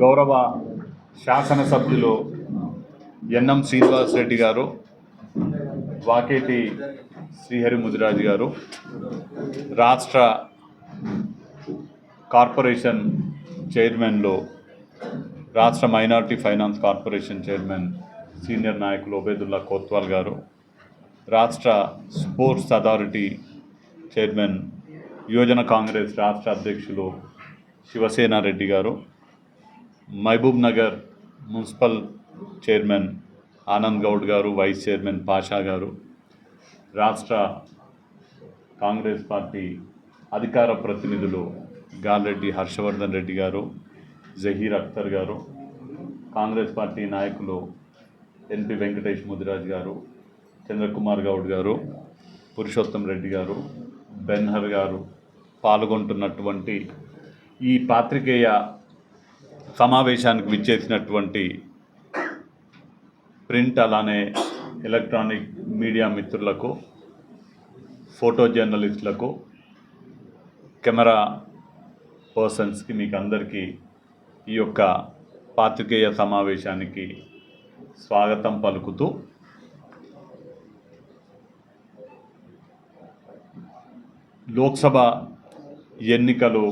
గౌరవ శాసనసభ్యులు ఎన్ఎం శ్రీనివాస్ రెడ్డి గారు, వాకేటి శ్రీహరి ముదిరాజు గారు, రాష్ట్ర కార్పొరేషన్ చైర్మన్లు, రాష్ట్ర minority finance corporation chairman senior నాయకులు ఒబేదుల్లా కోత్వాల్ గారు, రాష్ట్ర స్పోర్ట్స్ అథారిటీ చైర్మన్ యువజన కాంగ్రెస్ రాష్ట్ర అధ్యక్షులు శివసేన రెడ్డి గారు, మహబూబ్ నగర్ మున్సిపల్ చైర్మన్ ఆనంద్ గౌడ్ గారు, వైస్ చైర్మన్ పాషా గారు, రాష్ట్ర కాంగ్రెస్ పార్టీ అధికార ప్రతినిధులు గాల్రెడ్డి హర్షవర్ధన్ రెడ్డి గారు, జహీర్ అఖ్తర్ గారు, కాంగ్రెస్ పార్టీ నాయకులు ఎన్పి వెంకటేష్ ముదిరాజ్ గారు, చంద్రకుమార్ గౌడ్ గారు, పురుషోత్తం రెడ్డి గారు, బెన్హర్ గారు పాల్గొంటున్నటువంటి ఈ పాత్రికేయ సమావేశానికి విచ్చేసినటువంటి ప్రింట్ అలానే ఎలక్ట్రానిక్ మీడియా మిత్రులకు, ఫోటో జర్నలిస్టులకు, కెమెరా పర్సన్స్కి, మీకు అందరికీ ఈ యొక్క పాత్రికేయ సమావేశానికి స్వాగతం పలుకుతూ, లోక్సభ ఎన్నికలు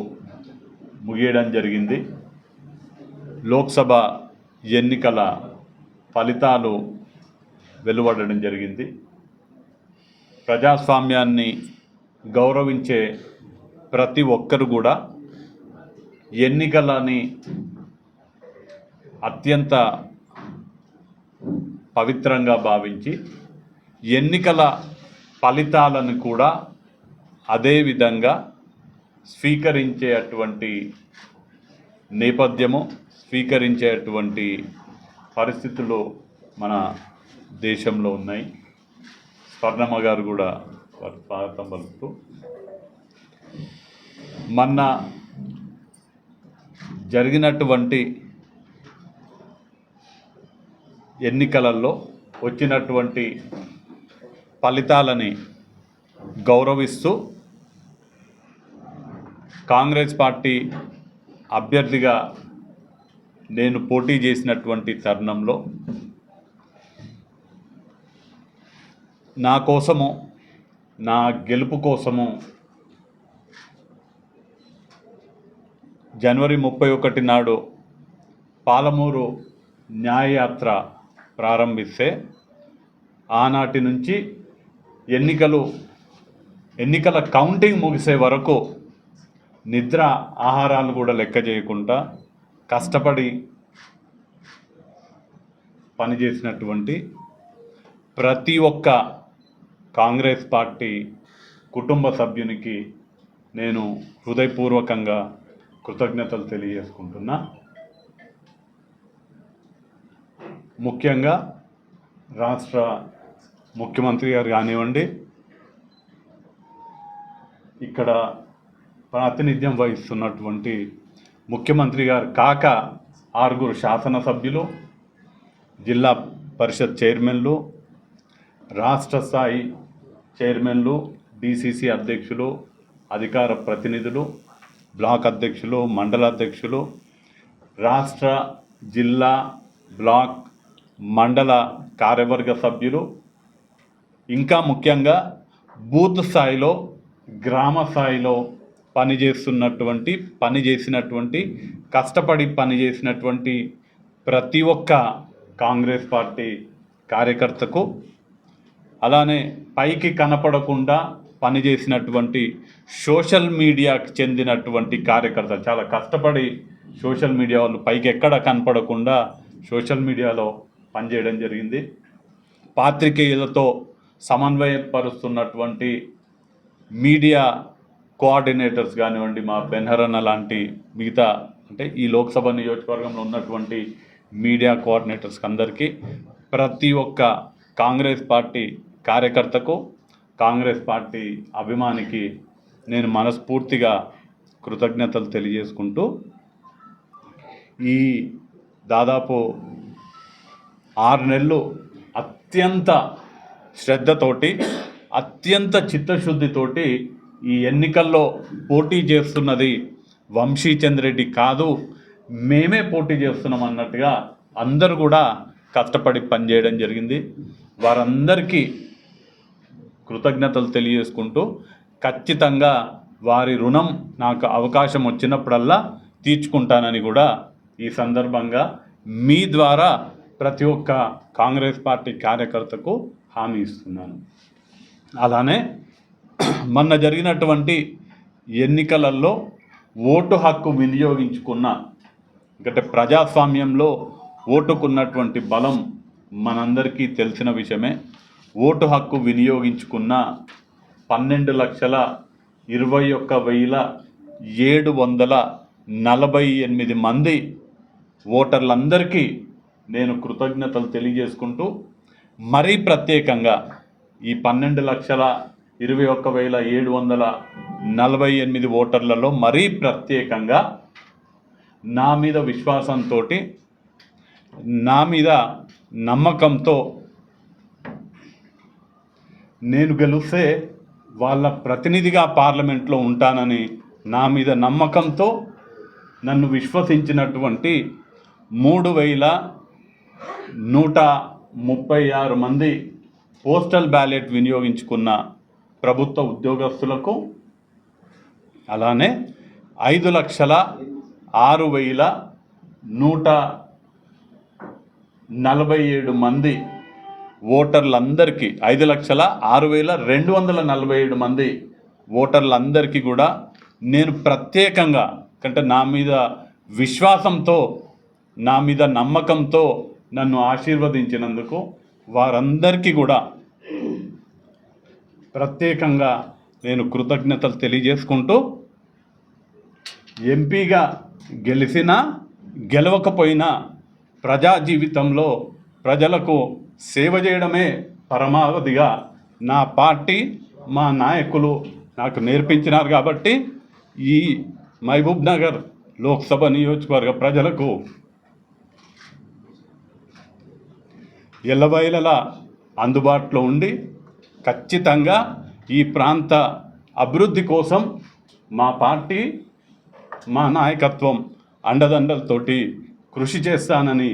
ముగియడం జరిగింది. లోక్సభ ఎన్నికల ఫలితాలు వెలువడడం జరిగింది. ప్రజాస్వామ్యాన్ని గౌరవించే ప్రతి ఒక్కరు కూడా ఎన్నికలని అత్యంత పవిత్రంగా భావించి ఎన్నికల ఫలితాలను కూడా అదేవిధంగా స్వీకరించేటువంటి నేపథ్యము, స్వీకరించేటువంటి పరిస్థితులు మన దేశంలో ఉన్నాయి. స్వర్ణమ్మ గారు కూడా వారి స్వాగతం పలుకుతూ, మొన్న జరిగినటువంటి ఎన్నికలలో వచ్చినటువంటి ఫలితాలని గౌరవిస్తూ కాంగ్రెస్ పార్టీ అభ్యర్థిగా నేను పోటీ చేసినటువంటి తరుణంలో నా కోసము, నా గెలుపు కోసము జనవరి 31 నాడు పాలమూరు న్యాయయాత్ర ప్రారంభిస్తే ఆనాటి నుంచి ఎన్నికల కౌంటింగ్ ముగిసే వరకు నిద్ర ఆహారాలు కూడా లెక్క చేయకుండా కష్టపడి పనిచేసినటువంటి ప్రతి ఒక్క కాంగ్రెస్ పార్టీ కుటుంబ సభ్యునికి నేను హృదయపూర్వకంగా కృతజ్ఞతలు తెలియజేసుకుంటున్నా. ముఖ్యంగా రాష్ట్ర ముఖ్యమంత్రి గారు కానివ్వండి, ఇక్కడ ప్రాతినిధ్యం వహిస్తున్నటువంటి ముఖ్యమంత్రి గారు కాక 6 శాసనసభ్యులు, జిల్లా పరిషత్ చైర్మన్లు, రాష్ట్ర స్థాయి చైర్మన్లు, డిసిసి అధ్యక్షులు, అధికార ప్రతినిధులు, బ్లాక్ అధ్యక్షులు, మండల అధ్యక్షులు, రాష్ట్ర, జిల్లా, బ్లాక్, మండల కార్యవర్గ సభ్యులు, ఇంకా ముఖ్యంగా బూత్ స్థాయిలో, గ్రామ స్థాయిలో పనిచేసినటువంటి కష్టపడి పనిచేసినటువంటి ప్రతి ఒక్క కాంగ్రెస్ పార్టీ కార్యకర్తకు, అలానే పైకి కనపడకుండా పనిచేసినటువంటి సోషల్ మీడియాకి చెందినటువంటి కార్యకర్తలు, చాలా కష్టపడి సోషల్ మీడియా వాళ్ళు పైకి ఎక్కడ కనపడకుండా సోషల్ మీడియాలో పనిచేయడం జరిగింది. పాత్రికేయులతో సమన్వయపరుస్తున్నటువంటి మీడియా కోఆర్డినేటర్స్ కానివ్వండి, మా బెన్హరన్న లాంటి మిగతా, అంటే ఈ లోక్సభ నియోజకవర్గంలో ఉన్నటువంటి మీడియా కోఆర్డినేటర్స్కి అందరికీ, ప్రతి ఒక్క కాంగ్రెస్ పార్టీ కార్యకర్తకు, కాంగ్రెస్ పార్టీ అభిమానికి నేను మనస్ఫూర్తిగా కృతజ్ఞతలు తెలియజేసుకుంటూ, ఈ దాదాపు 6 నెలలు అత్యంత శ్రద్ధతోటి, అత్యంత చిత్తశుద్ధితోటి ఈ ఎన్నికల్లో పోటీ చేస్తున్నది వంశీచంద్రెడ్డి కాదు, మేమే పోటీ చేస్తున్నాం అన్నట్టుగా అందరూ కూడా కష్టపడి పనిచేయడం జరిగింది. వారందరికీ కృతజ్ఞతలు తెలియజేసుకుంటూ ఖచ్చితంగా వారి రుణం నాకు అవకాశం వచ్చినప్పుడల్లా తీర్చుకుంటానని కూడా ఈ సందర్భంగా మీ ద్వారా ప్రతి ఒక్క కాంగ్రెస్ పార్టీ కార్యకర్తకు హామీ ఇస్తున్నాను. అలానే మొన్న జరిగినటువంటి ఎన్నికలలో ఓటు హక్కు వినియోగించుకున్న, అంటే ప్రజాస్వామ్యంలో ఓటుకున్నటువంటి బలం మనందరికీ తెలిసిన విషయమే. ఓటు హక్కు వినియోగించుకున్న 12,21,748 మంది ఓటర్లందరికీ నేను కృతజ్ఞతలు తెలియజేసుకుంటూ, మరీ ప్రత్యేకంగా ఈ 12,21,748 ఓటర్లలో మరీ ప్రత్యేకంగా నా మీద విశ్వాసంతో, నా మీద నమ్మకంతో, నేను గెలిస్తే వాళ్ళ ప్రతినిధిగా పార్లమెంట్లో ఉంటానని నా మీద నమ్మకంతో నన్ను విశ్వసించినటువంటి 3,136 మంది పోస్టల్ బ్యాలెట్ వినియోగించుకున్న ప్రభుత్వ ఉద్యోగస్తులకు, అలానే 5,06,147 మంది ఓటర్లందరికీ, 5,06,247 మంది ఓటర్లందరికీ కూడా నేను ప్రత్యేకంగా, అంటే నా మీద విశ్వాసంతో, నా మీద నమ్మకంతో నన్ను ఆశీర్వదించినందుకు వారందరికీ కూడా ప్రత్యేకంగా నేను కృతజ్ఞతలు తెలియజేసుకుంటూ, ఎంపీగా గెలిచినా గెలవకపోయినా ప్రజా జీవితంలో ప్రజలకు సేవ చేయడమే పరమావధిగా నా పార్టీ, మా నాయకులు నాకు నేర్పించినారు. కాబట్టి ఈ మహబూబ్ నగర్ లోక్సభ నియోజకవర్గ ప్రజలకు ఎల్లవేళలా అందుబాటులో ఉండి ఖచ్చితంగా ఈ ప్రాంత అభివృద్ధి కోసం మా పార్టీ, మా నాయకత్వం అండదండలతోటి కృషి చేస్తానని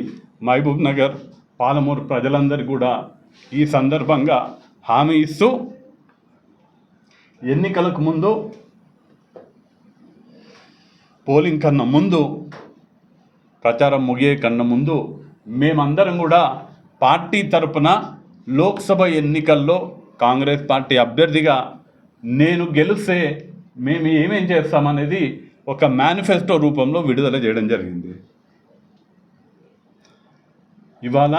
మహబూబ్ నగర్, పాలమూరు ప్రజలందరికీ కూడా ఈ సందర్భంగా హామీ ఇస్తూ, ఎన్నికలకు ముందు, పోలింగ్ కన్నా ముందు, ప్రచారం ముగియే కన్నా ముందు మేమందరం కూడా పార్టీ తరపున లోక్సభ ఎన్నికల్లో కాంగ్రెస్ పార్టీ అభ్యర్థిగా నేను గెలిస్తే మేము ఏమేం చేస్తామనేది ఒక మేనిఫెస్టో రూపంలో విడుదల చేయడం జరిగింది. ఇవాళ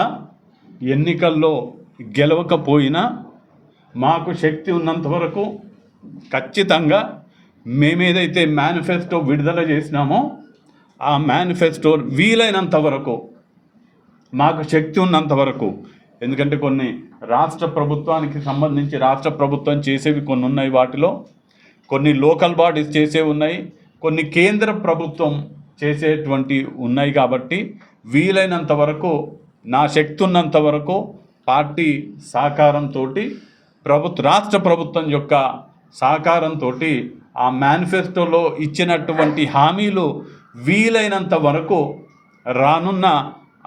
ఎన్నికల్లో గెలవకపోయినా మాకు శక్తి ఉన్నంత వరకు ఖచ్చితంగా మేమేదైతే మేనిఫెస్టో విడుదల చేసినామో ఆ మేనిఫెస్టో వీలైనంత వరకు, మాకు శక్తి ఉన్నంత వరకు, ఎందుకంటే కొన్ని రాష్ట్ర ప్రభుత్వానికి సంబంధించి రాష్ట్ర ప్రభుత్వం చేసేవి కొన్ని ఉన్నాయి, వాటిలో కొన్ని లోకల్ బాడీస్ చేసేవి ఉన్నాయి, కొన్ని కేంద్ర ప్రభుత్వం చేసేటువంటి ఉన్నాయి. కాబట్టి వీలైనంత వరకు, నా శక్తి ఉన్నంత వరకు పార్టీ సహకారంతో, రాష్ట్ర ప్రభుత్వం యొక్క సహకారంతో ఆ మేనిఫెస్టోలో ఇచ్చినటువంటి హామీలు వీలైనంత వరకు రానున్న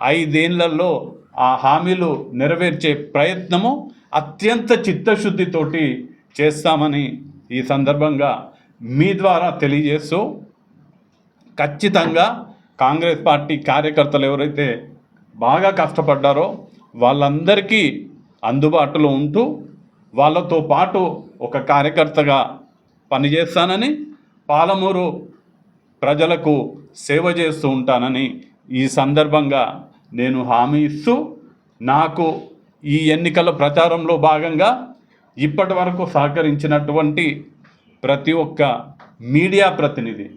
5 ఏళ్లలో ఆ హామీలు నెరవేర్చే ప్రయత్నము అత్యంత చిత్తశుద్ధితోటి చేస్తామని ఈ సందర్భంగా మీ ద్వారా తెలియజేస్తూ, ఖచ్చితంగా కాంగ్రెస్ పార్టీ కార్యకర్తలు ఎవరైతే బాగా కష్టపడ్డారో వాళ్ళందరికీ అందుబాటులో ఉంటూ, వాళ్ళతో పాటు ఒక కార్యకర్తగా పనిచేస్తానని, పాలమూరు ప్రజలకు సేవ చేస్తూ ఉంటానని ఈ సందర్భంగా నేను హామీ ఇస్తూ, నాకు ఈ ఎన్నికల ప్రచారంలో భాగంగా ఇప్పటి వరకు సహకరించినటువంటి ప్రతి ఒక్క మీడియా ప్రతినిధి,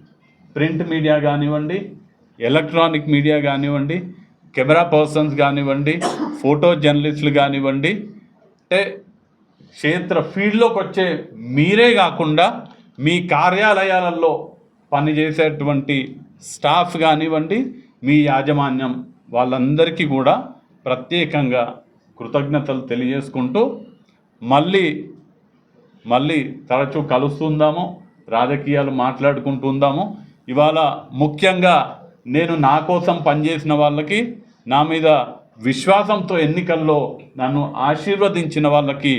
ప్రింట్ మీడియా కానివ్వండి, ఎలక్ట్రానిక్ మీడియా కానివ్వండి, కెమెరా పర్సన్స్ కానివ్వండి, ఫోటో జర్నలిస్టులు కానివ్వండి, అంటే క్షేత్ర ఫీల్డ్లోకి వచ్చే మీరే కాకుండా మీ కార్యాలయాలలో పనిచేసేటువంటి స్టాఫ్ కానివ్వండి, మీ యాజమాన్యం, వాళ్ళందరికీ కూడా ప్రత్యేకంగా కృతజ్ఞతలు తెలియజేసుకుంటూ, మళ్ళీ తరచూ కలుస్తుందాము, రాజకీయాలు మాట్లాడుకుంటుందాము. ఇవాళ ముఖ్యంగా నేను నా కోసం పనిచేసిన వాళ్ళకి, నా మీద విశ్వాసంతో ఎన్నికల్లో నన్ను ఆశీర్వదించిన వాళ్ళకి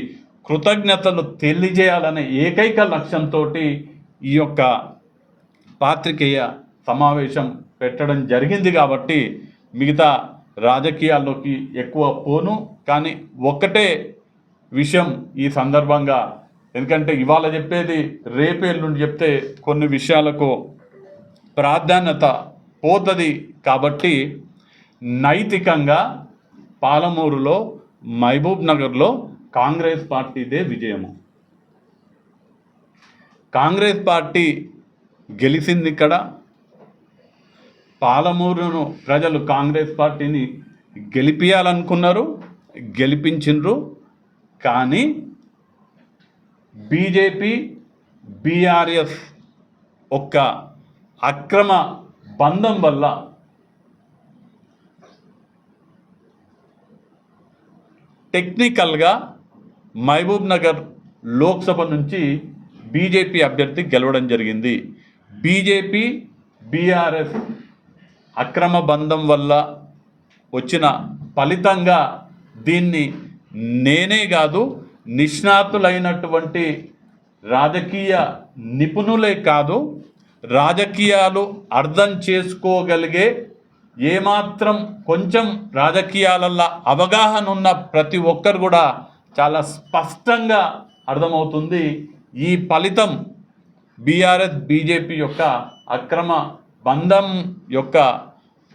కృతజ్ఞతలు తెలియజేయాలనే ఏకైక లక్ష్యంతో ఈ యొక్క పాత్రికేయ సమావేశం పెట్టడం జరిగింది. కాబట్టి మిగతా రాజకీయాల్లోకి ఎక్కువ పోను. కానీ ఒక్కటే విషయం ఈ సందర్భంగా, ఎందుకంటే ఇవాళ చెప్పేది రేపేళ్ళుండి చెప్తే కొన్ని విషయాలకు ప్రాధాన్యత పోతుంది. కాబట్టి నైతికంగా పాలమూరులో, మహబూబ్ నగర్లో కాంగ్రెస్ పార్టీదే విజయము. కాంగ్రెస్ పార్టీ గెలిచింది ఇక్కడ. పాలమూరును ప్రజలు కాంగ్రెస్ పార్టీని గెలిపించాలనుకున్నారు, గెలిపించిండ్రు. కానీ బీజేపీ, బీఆర్ఎస్ ఒక్క అక్రమ బంధం వల్ల టెక్నికల్గా మహబూబ్ నగర్ లోక్సభ నుంచి బీజేపీ అభ్యర్థి గెలవడం జరిగింది. బీజేపీ, బీఆర్ఎస్ అక్రమ బంధం వల్ల వచ్చిన ఫలితంగా దీన్ని నేనే కాదు, నిష్ణాతులైనటువంటి రాజకీయ నిపుణులే కాదు, రాజకీయాలు అర్థం చేసుకోగలిగే, ఏమాత్రం కొంచెం రాజకీయాలల్లో అవగాహన ఉన్న ప్రతి ఒక్కరు కూడా చాలా స్పష్టంగా అర్థమవుతుంది. ఈ ఫలితం బీఆర్ఎస్, బీజేపీ యొక్క అక్రమ బంధం యొక్క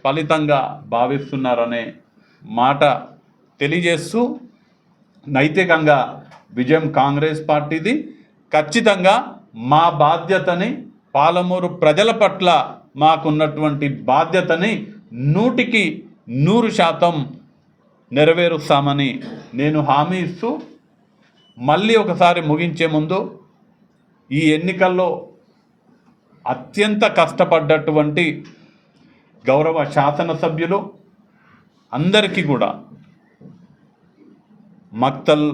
ఫలితంగా భావిస్తున్నారనే మాట తెలియజేస్తూ, నైతికంగా విజయం కాంగ్రెస్ పార్టీది. ఖచ్చితంగా మా బాధ్యతని, పాలమూరు ప్రజల పట్ల మాకున్నటువంటి బాధ్యతని 100% నెరవేరుస్తామని నేను హామీ ఇస్తూ, మళ్ళీ ఒకసారి ముగించే ముందు ఈ ఎన్నికల్లో అత్యంత కష్టపడ్డటువంటి గౌరవ శాసనసభ్యులు అందరికీ కూడా, మక్తల్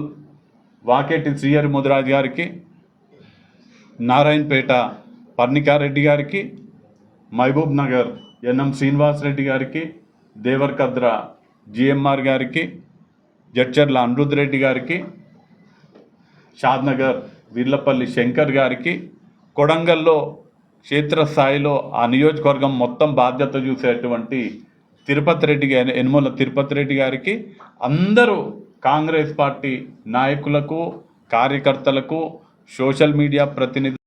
వాకేటి శ్రీహరి ముదిరాజ్ గారికి, నారాయణపేట పర్ణికారెడ్డి గారికి, మహబూబ్ నగర్ ఎన్ఎం శ్రీనివాసరెడ్డి గారికి, దేవరకద్ర జిఎంఆర్ గారికి, జడ్చర్ల అనిరుద్ రెడ్డి గారికి, షాద్నగర్ వీర్లపల్లి శంకర్ గారికి, కొడంగల్లో క్షేత్రస్థాయిలో ఆ నియోజకవర్గం మొత్తం బాధ్యత చూసేటువంటి తిరుపతి రెడ్డి గారి, యనమల తిరుపతి రెడ్డి గారికి, అందరూ కాంగ్రెస్ పార్టీ నాయకులకు, కార్యకర్తలకు, సోషల్ మీడియా ప్రతినిధులు